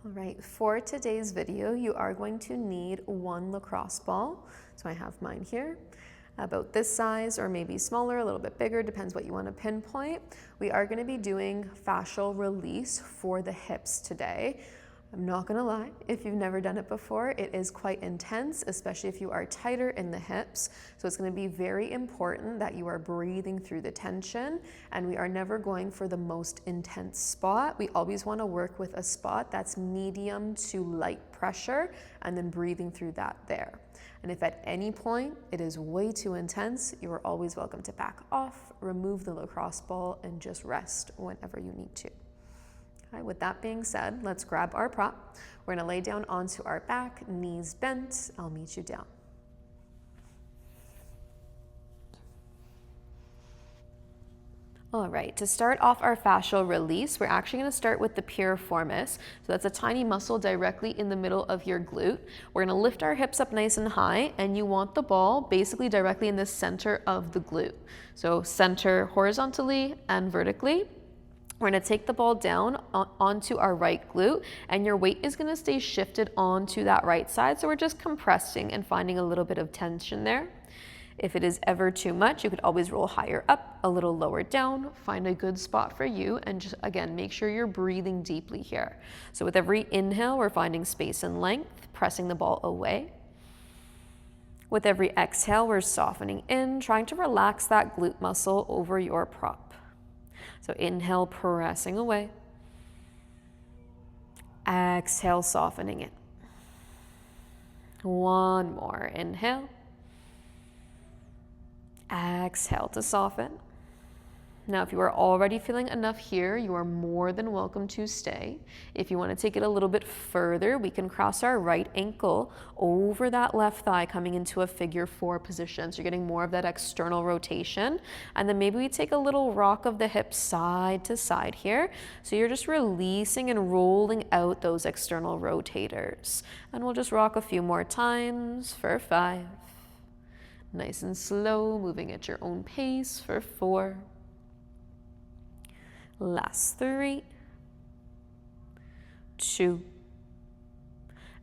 All right, for today's video, you are going to need one lacrosse ball. So I have mine here, about this size or maybe smaller, a little bit bigger, depends what you want to pinpoint. We are going to be doing fascial release for the hips today. I'm not gonna lie, if you've never done it before, it is quite intense, especially if you are tighter in the hips. So it's gonna be very important that you are breathing through the tension, and we are never going for the most intense spot. We always wanna work with a spot that's medium to light pressure, and then breathing through that there. And if at any point it is way too intense, you are always welcome to back off, remove the lacrosse ball, and just rest whenever you need to. Okay, with that being said, let's grab our prop. We're gonna lay down onto our back, knees bent. I'll meet you down. All right, to start off our fascial release, we're actually gonna start with the piriformis. So that's a tiny muscle directly in the middle of your glute. We're gonna lift our hips up nice and high, and you want the ball basically directly in the center of the glute. So center horizontally and vertically. We're gonna take the ball down onto our right glute, and your weight is gonna stay shifted onto that right side. So we're just compressing and finding a little bit of tension there. If it is ever too much, you could always roll higher up, a little lower down, find a good spot for you, and just, again, make sure you're breathing deeply here. So with every inhale, we're finding space and length, pressing the ball away. With every exhale, we're softening in, trying to relax that glute muscle over your prop. So inhale, pressing away. Exhale, softening it. One more, inhale. Exhale to soften. Now, if you are already feeling enough here, you are more than welcome to stay. If you want to take it a little bit further, we can cross our right ankle over that left thigh, coming into a figure 4 position. So you're getting more of that external rotation. And then maybe we take a little rock of the hips side to side here. So you're just releasing and rolling out those external rotators. And we'll just rock a few more times for 5. Nice and slow, moving at your own pace for 4. Last 3, 2,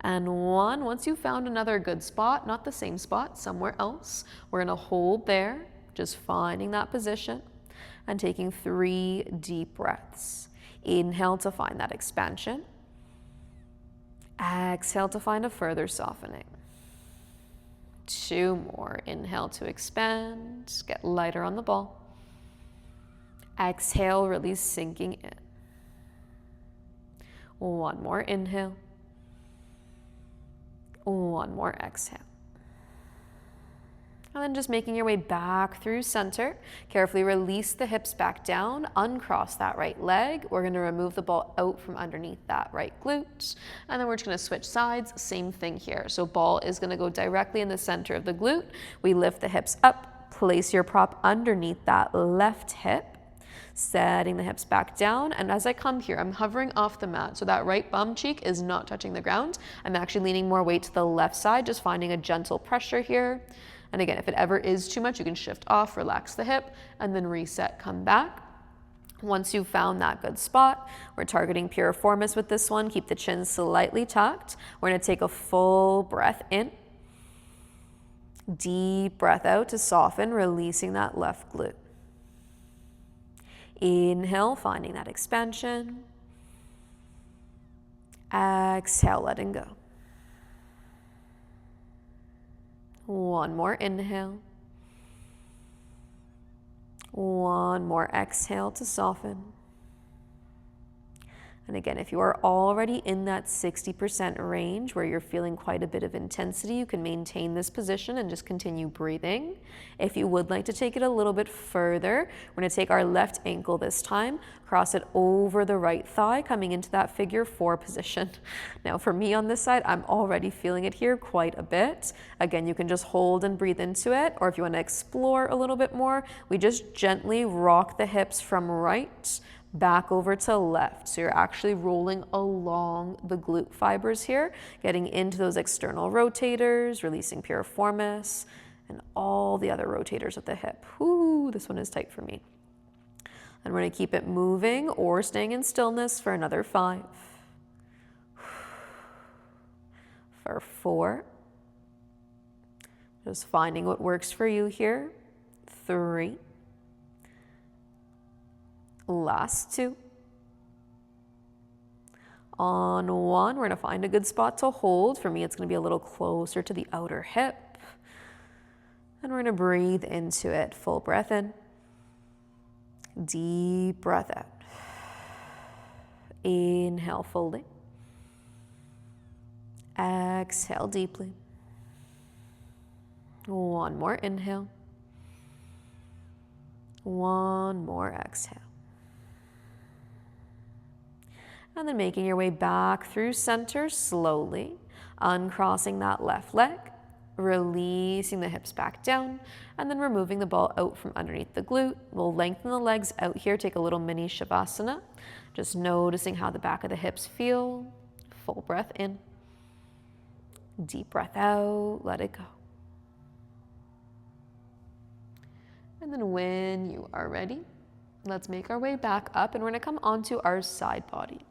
and 1. Once you've found another good spot, not the same spot, somewhere else, we're gonna hold there, just finding that position and taking 3 deep breaths. Inhale to find that expansion. Exhale to find a further softening. 2 more. Inhale to expand, get lighter on the ball. Exhale, release, sinking in. 1 more inhale. 1 more exhale. And then just making your way back through center. Carefully release the hips back down, uncross that right leg. We're gonna remove the ball out from underneath that right glute. And then we're just gonna switch sides, same thing here. So ball is gonna go directly in the center of the glute. We lift the hips up, place your prop underneath that left hip, setting the hips back down. And as I come here, I'm hovering off the mat. So that right bum cheek is not touching the ground. I'm actually leaning more weight to the left side, just finding a gentle pressure here. And again, if it ever is too much, you can shift off, relax the hip, and then reset, come back. Once you've found that good spot, we're targeting piriformis with this one. Keep the chin slightly tucked. We're gonna take a full breath in. Deep breath out to soften, releasing that left glute. Inhale, finding that expansion. Exhale, letting go. 1 more inhale. 1 more exhale to soften. And again, if you are already in that 60% range where you're feeling quite a bit of intensity, you can maintain this position and just continue breathing. If you would like to take it a little bit further, we're gonna take our left ankle this time, cross it over the right thigh, coming into that figure 4 position. Now for me on this side, I'm already feeling it here quite a bit. Again, you can just hold and breathe into it, or if you wanna explore a little bit more, we just gently rock the hips from right back over to left. So you're actually rolling along the glute fibers here, getting into those external rotators, releasing piriformis, and all the other rotators of the hip. Whoo, this one is tight for me. And we're gonna keep it moving or staying in stillness for another 5. for 4. Just finding what works for you here. 3. Last 2. On 1, we're going to find a good spot to hold. For me, it's going to be a little closer to the outer hip. And we're going to breathe into it. Full breath in. Deep breath out. Inhale fully. Exhale deeply. 1 more inhale. 1 more exhale. And then making your way back through center slowly, uncrossing that left leg, releasing the hips back down, and then removing the ball out from underneath the glute. We'll lengthen the legs out here, take a little mini shavasana, just noticing how the back of the hips feel. Full breath in. Deep breath out, let it go. And then when you are ready, let's make our way back up, and we're going to come onto our side body.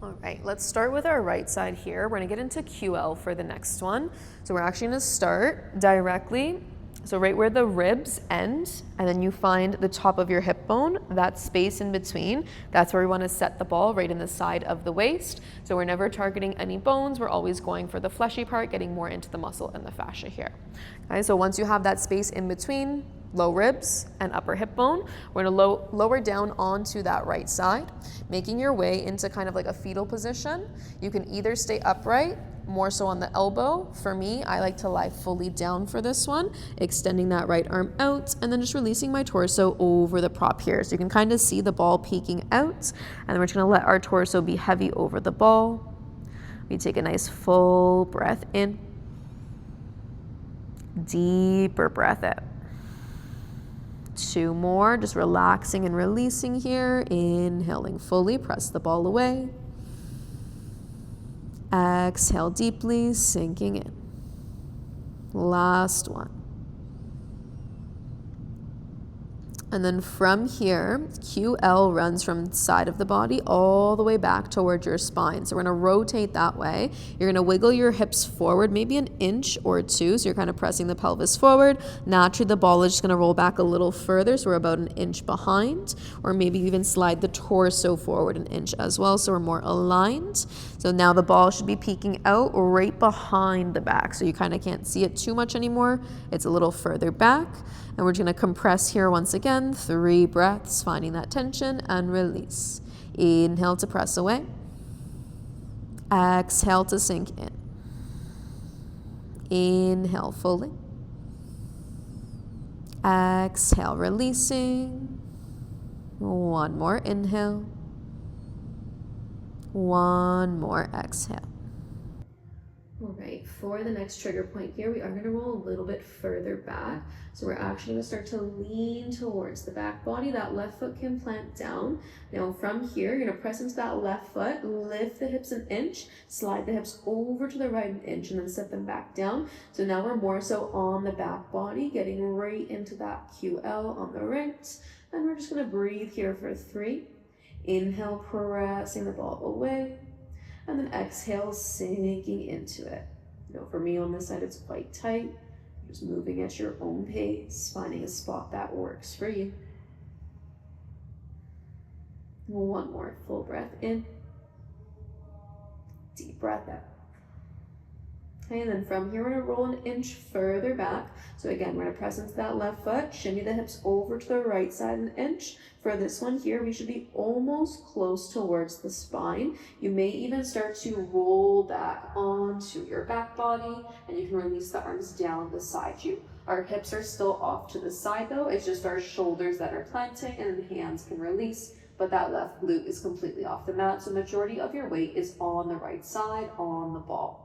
All right, let's start with our right side here. We're going to get into QL for the next one. So we're actually going to start directly, so right where the ribs end, and then you find the top of your hip bone, that space in between, that's where we want to set the ball, right in the side of the waist. So we're never targeting any bones, we're always going for the fleshy part, getting more into the muscle and the fascia here. Okay, so once you have that space in between low ribs and upper hip bone, we're going to lower down onto that right side, making your way into kind of like a fetal position. You can either stay upright, more so on the elbow. For me, I like to lie fully down for this one, extending that right arm out, and then just releasing my torso over the prop here. So you can kind of see the ball peeking out, and then we're just going to let our torso be heavy over the ball. We take a nice full breath in, deeper breath out. 2 more, just relaxing and releasing here. Inhaling fully, press the ball away. Exhale deeply, sinking in. Last one. And then from here, QL runs from the side of the body all the way back towards your spine. So we're going to rotate that way. You're going to wiggle your hips forward, maybe an inch or 2. So you're kind of pressing the pelvis forward. Naturally, the ball is just going to roll back a little further. So we're about an inch behind, or maybe even slide the torso forward an inch as well. So we're more aligned. So now the ball should be peeking out right behind the back. So you kind of can't see it too much anymore. It's a little further back. And we're just going to compress here once again. 3 breaths, finding that tension, and release. Inhale to press away. Exhale to sink in. Inhale fully. Exhale, releasing. 1 more inhale. 1 more exhale. All right, for the next trigger point here, we are going to roll a little bit further back. So we're actually going to start to lean towards the back body. That left foot can plant down. Now from here, you're going to press into that left foot, lift the hips an inch, slide the hips over to the right an inch, and then set them back down. So now we're more so on the back body, getting right into that QL on the right. And we're just going to breathe here for 3. Inhale, pressing the ball away. And then exhale, sinking into it. You know, for me on this side, it's quite tight. Just moving at your own pace, finding a spot that works for you. 1 more full breath in. Deep breath out. Okay, and then from here, we're going to roll an inch further back. So again, we're going to press into that left foot, shimmy the hips over to the right side an inch. For this one here, we should be almost close towards the spine. You may even start to roll back onto your back body, and you can release the arms down beside you. Our hips are still off to the side though. It's just our shoulders that are planting, and the hands can release, but that left glute is completely off the mat. So majority of your weight is on the right side on the ball.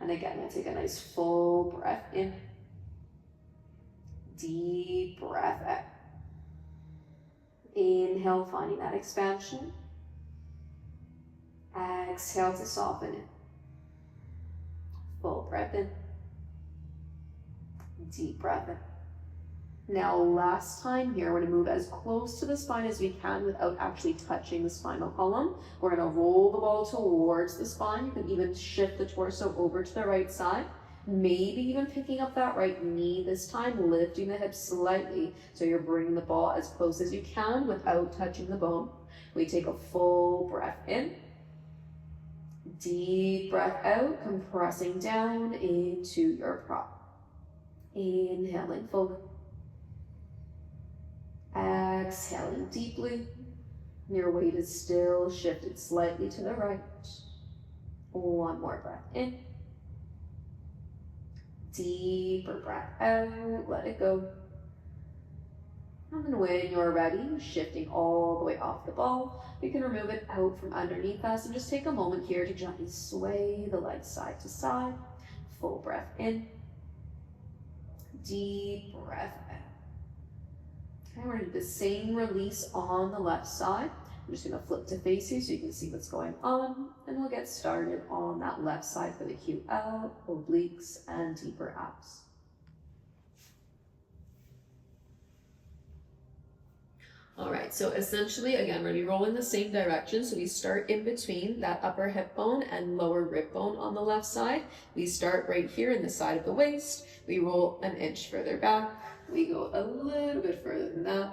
And again, we'll take a nice full breath in. Deep breath out. Inhale, finding that expansion. Exhale to soften it. Full breath in. Deep breath in. Now, last time here, we're gonna move as close to the spine as we can without actually touching the spinal column. We're gonna roll the ball towards the spine. You can even shift the torso over to the right side. Maybe even picking up that right knee this time, lifting the hips slightly so you're bringing the ball as close as you can without touching the bone. We take a full breath in. Deep breath out, compressing down into your prop. Inhaling fully. Exhaling deeply. Your weight is still shifted slightly to the right. One more breath in. Deeper breath out, let it go. And then when you're ready, shifting all the way off the ball, we can remove it out from underneath us and just take a moment here to gently sway the legs side to side. Full breath in. Deep breath out. Okay, we're gonna do the same release on the left side. I'm just gonna flip to face you so you can see what's going on, and we'll get started on that left side for the QL, obliques, and deeper abs. All right, so essentially, again, we're gonna be rolling the same direction. So we start in between that upper hip bone and lower rib bone on the left side. We start right here in the side of the waist. We roll an inch further back. We go a little bit further than that.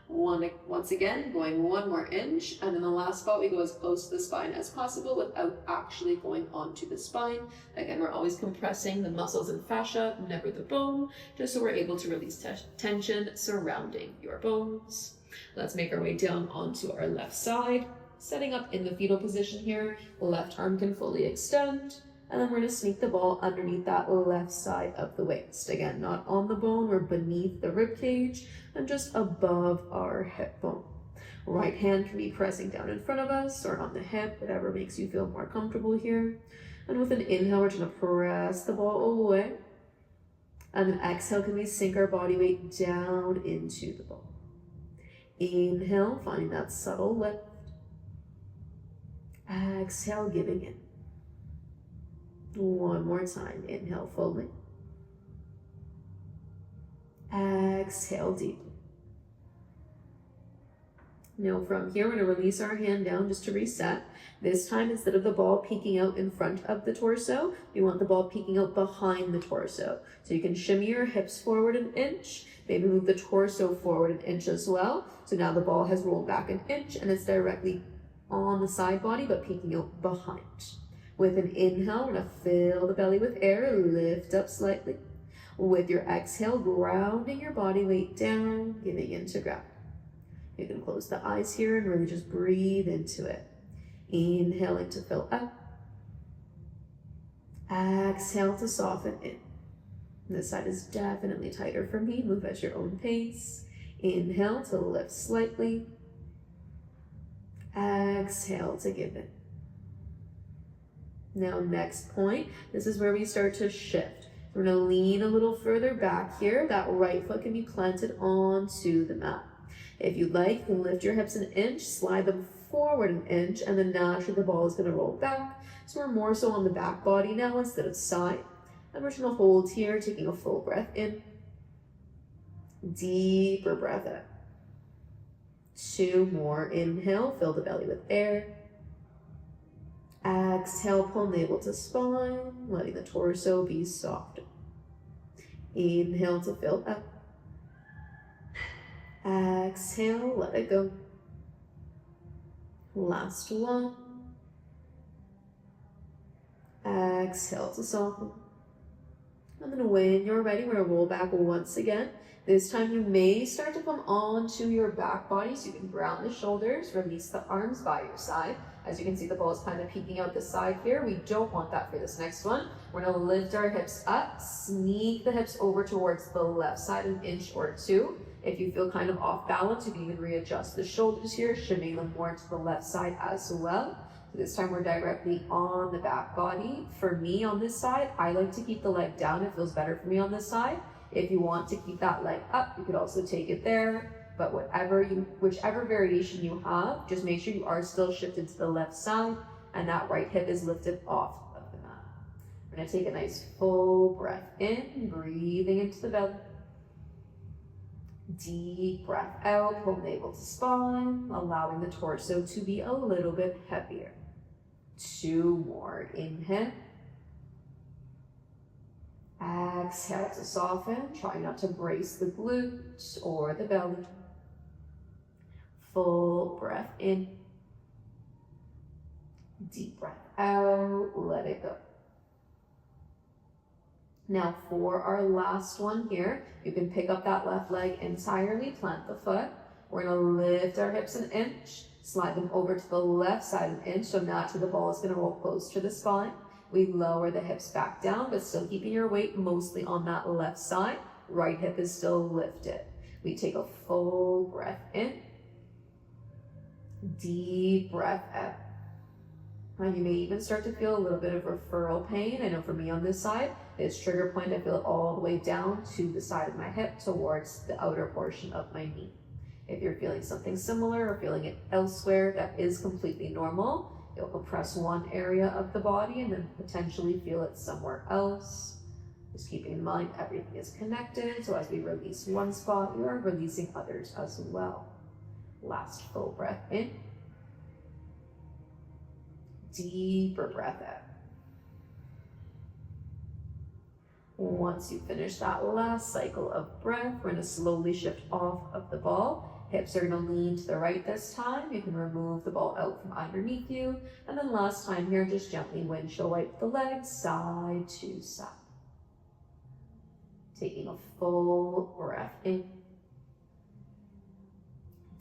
Once again, going one more inch, and in the last spot, we go as close to the spine as possible without actually going onto the spine. Again, we're always compressing the muscles and fascia, never the bone, just so we're able to release tension surrounding your bones. Let's make our way down onto our left side, setting up in the fetal position here. Left arm can fully extend. And then we're going to sneak the ball underneath that left side of the waist. Again, not on the bone or beneath the rib cage, and just above our hip bone. Right hand can be pressing down in front of us or on the hip, whatever makes you feel more comfortable here. And with an inhale, we're going to press the ball away. And then exhale, can we sink our body weight down into the ball. Inhale, finding that subtle lift. Exhale, giving in. One more time. Inhale fully. Exhale deeply. Now from here, we're going to release our hand down just to reset. This time, instead of the ball peeking out in front of the torso, we want the ball peeking out behind the torso. So you can shimmy your hips forward an inch, maybe move the torso forward an inch as well. So now the ball has rolled back an inch and it's directly on the side body, but peeking out behind. With an inhale, we're going to fill the belly with air, lift up slightly. With your exhale, grounding your body weight down, giving into gravity. You can close the eyes here and really just breathe into it. Inhaling to fill up. Exhale to soften in. This side is definitely tighter for me. Move at your own pace. Inhale to lift slightly. Exhale to give in. Now, next point, this is where we start to shift. We're going to lean a little further back here. That right foot can be planted onto the mat. If you'd like, you can lift your hips an inch, slide them forward an inch, and then naturally the ball is going to roll back. So we're more so on the back body now instead of side. And we're just going to hold here, taking a full breath in. Deeper breath out. 2 more. Inhale, fill the belly with air. Exhale, pull navel to spine, letting the torso be softer. Inhale to fill up. Exhale, let it go. Last one. Exhale to soften. And then when you're ready, we're going to roll back once again. This time you may start to come onto your back body so you can ground the shoulders, release the arms by your side. As you can see, the ball is kind of peeking out the side here. We don't want that for this next one. We're going to lift our hips up, sneak the hips over towards the left side an inch or 2. If you feel kind of off balance, you can even readjust the shoulders here, shimming them more to the left side as well. So this time we're directly on the back body. For me on this side, I like to keep the leg down. It feels better for me on this side. If you want to keep that leg up, you could also take it there. But whichever variation you have, just make sure you are still shifted to the left side and that right hip is lifted off of the mat. We're going to take a nice full breath in, breathing into the belly. Deep breath out, pull navel to spine, allowing the torso to be a little bit heavier. 2 more, inhale. Exhale to soften, try not to brace the glutes or the belly. Full breath in. Deep breath out, let it go. Now for our last one here, you can pick up that left leg entirely, plant the foot. We're gonna lift our hips an inch, slide them over to the left side an inch, so naturally the ball is gonna roll close to the spine. We lower the hips back down, but still keeping your weight mostly on that left side. Right hip is still lifted. We take a full breath in. Deep breath out. Now you may even start to feel a little bit of referral pain. I know for me on this side, it's trigger point. I feel it all the way down to the side of my hip towards the outer portion of my knee. If you're feeling something similar or feeling it elsewhere, that is completely normal. You'll compress one area of the body and then potentially feel it somewhere else. Just keeping in mind everything is connected, so as we release one spot, we are releasing others as well. Last full breath in. Deeper breath out. Once you finish that last cycle of breath, we're going to slowly shift off of the ball. Hips are going to lean to the right this time. You can remove the ball out from underneath you. And then last time here, just gently windshield wipe the legs side to side. Taking a full breath in.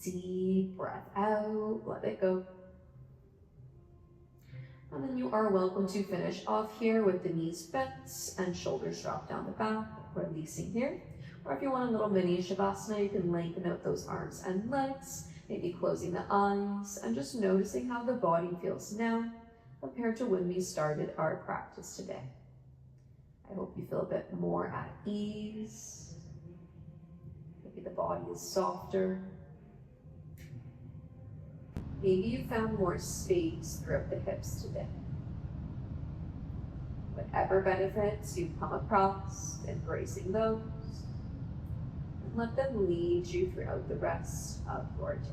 Deep breath out. Let it go. And then you are welcome to finish off here with the knees bent and shoulders drop down the back, releasing here. Or if you want a little mini Shavasana, you can lengthen out those arms and legs, maybe closing the eyes and just noticing how the body feels now compared to when we started our practice today. I hope you feel a bit more at ease. Maybe the body is softer. Maybe you found more space throughout the hips today. Whatever benefits you come across, embracing those, and let them lead you throughout the rest of your day.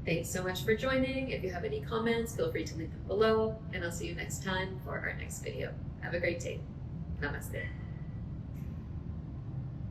Thanks so much for joining. If you have any comments, feel free to leave them below, and I'll see you next time for our next video. Have a great day. Namaste.